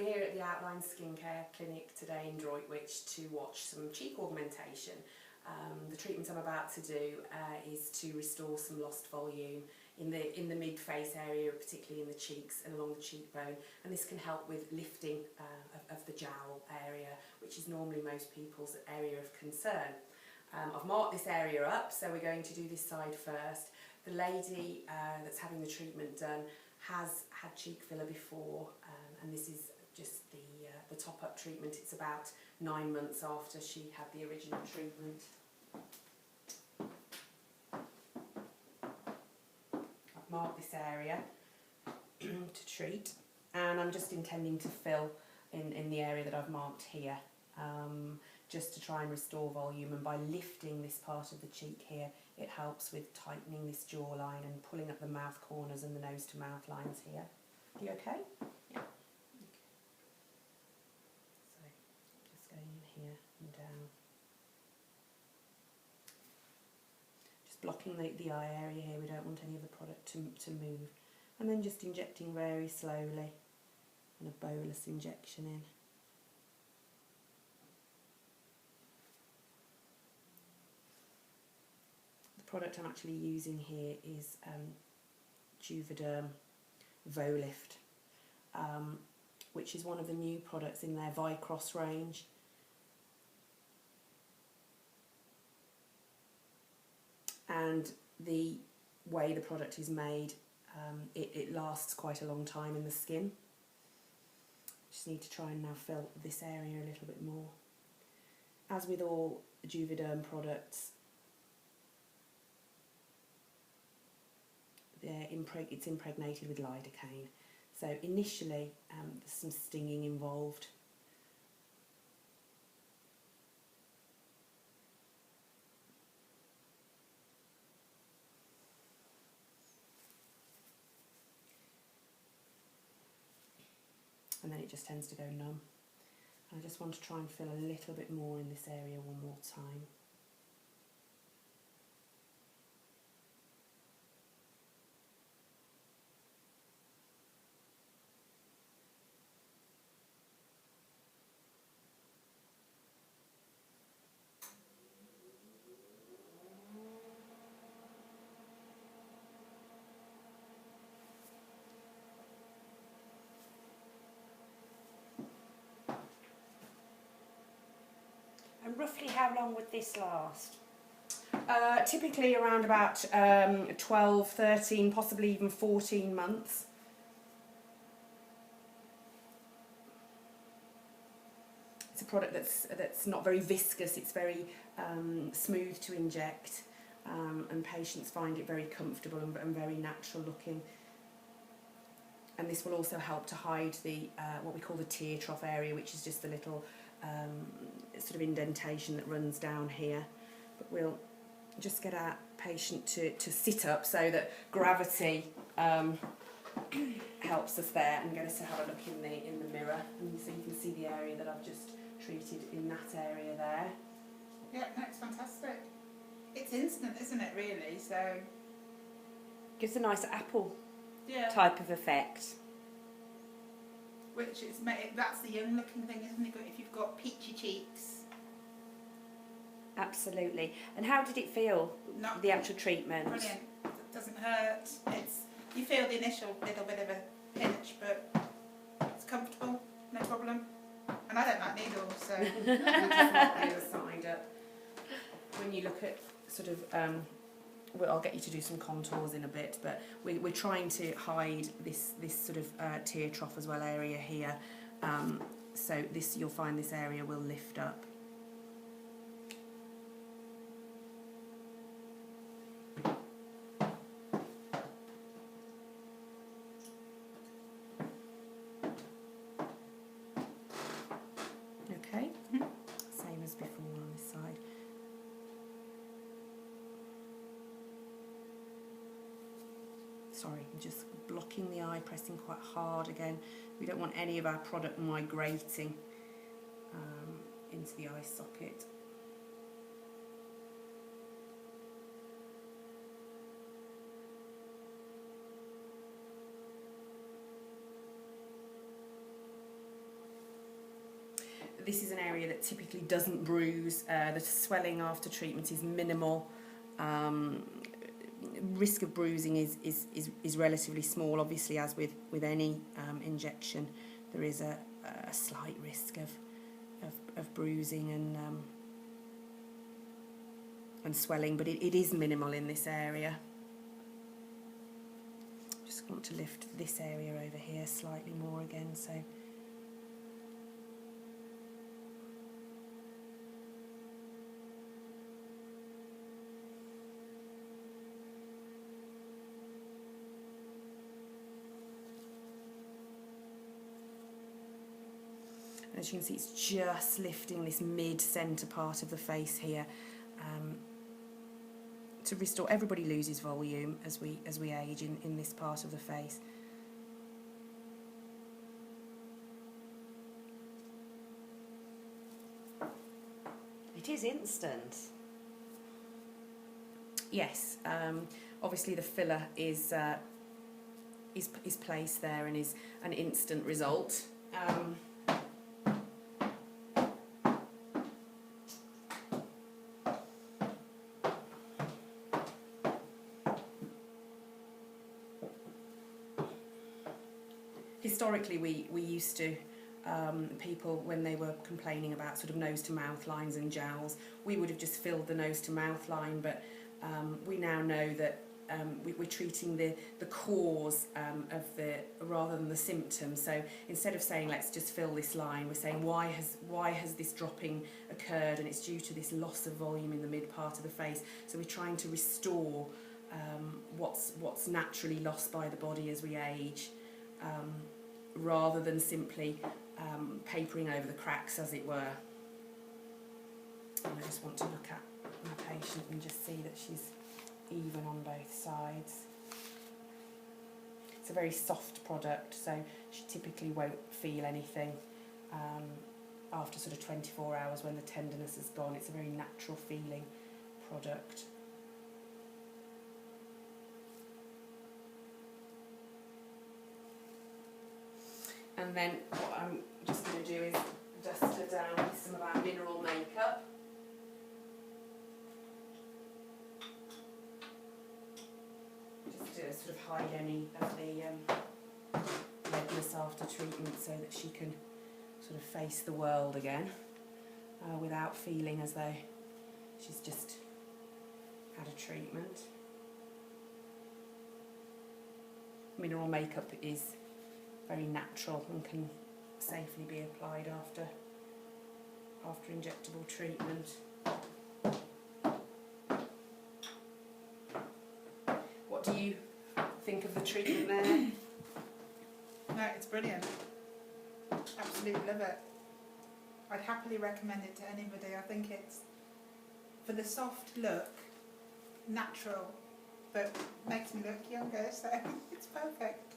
We're here at the Outline Skincare Clinic today in Droitwich to watch some cheek augmentation. The treatment I'm about to do is to restore some lost volume in the mid-face area, particularly in the cheeks and along the cheekbone, and this can help with lifting of the jowl area, which is normally most people's area of concern. I've marked this area up, so we're going to do this side first. The lady that's having the treatment done has had cheek filler before, and this is just the top-up treatment. It's about 9 months after she had the original treatment. I've marked this area to treat, and I'm just intending to fill in the area that I've marked here, just to try and restore volume, and by lifting this part of the cheek here, it helps with tightening this jawline and pulling up the mouth corners and the nose to mouth lines here. Are you okay? Yeah. Okay. So just going in here and down. Just blocking the eye area here, we don't want any of the product to move. And then just injecting very slowly, and a bolus injection in. The product I'm actually using here is Juvederm Volift, which is one of the new products in their Vycross range. And the way the product is made, it lasts quite a long time in the skin. Just need to try and now fill this area a little bit more. As with all Juvederm products, it's impregnated with lidocaine. So initially there's some stinging involved. And then it just tends to go numb. And I just want to try and fill a little bit more in this area one more time. And roughly how long would this last? Typically around about 12, 13, possibly even 14 months. It's a product that's not very viscous, it's very smooth to inject, and patients find it very comfortable and very natural looking. And this will also help to hide the what we call the tear trough area, which is just the little sort of indentation that runs down here. But we'll just get our patient to sit up so that gravity helps us there, and get us to have a look in the mirror, and so you can see the area that I've just treated in that area there. Yeah, no, it's fantastic. It's instant, isn't it, really? So Gives a nice apple yeah, type of effect. which is that's the young looking thing, isn't it? If you've got peachy cheeks. Absolutely. And how did it feel, Not the actual treatment? brilliant. It doesn't hurt. You feel the initial little bit of a pinch, but it's comfortable, no problem. And I don't like needles, so We'll just mark the other side up. When you look at sort of, well, I'll get you to do some contours in a bit, but we're trying to hide this sort of tear trough as well area here. So you'll find this area will lift up. Okay, same as before on this side. Sorry, I'm just blocking the eye, pressing quite hard again. We don't want any of our product migrating into the eye socket. this is an area that typically doesn't bruise. The swelling after treatment is minimal. Risk of bruising is relatively small. Obviously, as with any injection, there is a slight risk of bruising and swelling, but it is minimal in this area. Just want to lift this area over here slightly more again, so as you can see, it's just lifting this mid-centre part of the face here to restore. Everybody loses volume as we age in this part of the face. It is instant. Yes, obviously the filler is placed there and is an instant result. Historically, we used to, people when they were complaining about sort of nose to mouth lines and jowls, we would have just filled the nose to mouth line, but we now know that we're treating the cause of rather than the symptom. So instead of saying let's just fill this line, we're saying why has this dropping occurred, and it's due to this loss of volume in the mid part of the face. So we're trying to restore what's naturally lost by the body as we age, rather than simply papering over the cracks, as it were. And I just want to look at my patient and just see that she's even on both sides. It's a very soft product, so she typically won't feel anything after sort of 24 hours when the tenderness is gone. It's a very natural feeling product. And then what I'm just going to do is dust her down with some of our mineral makeup. Just to sort of hide any of the redness after treatment, so that she can sort of face the world again without feeling as though she's just had a treatment. Mineral makeup is very natural and can safely be applied after injectable treatment. What do you think of the treatment there? No, it's brilliant. Absolutely love it. I'd happily recommend it to anybody. I think it's, for the soft look, natural, but makes me look younger, so it's perfect.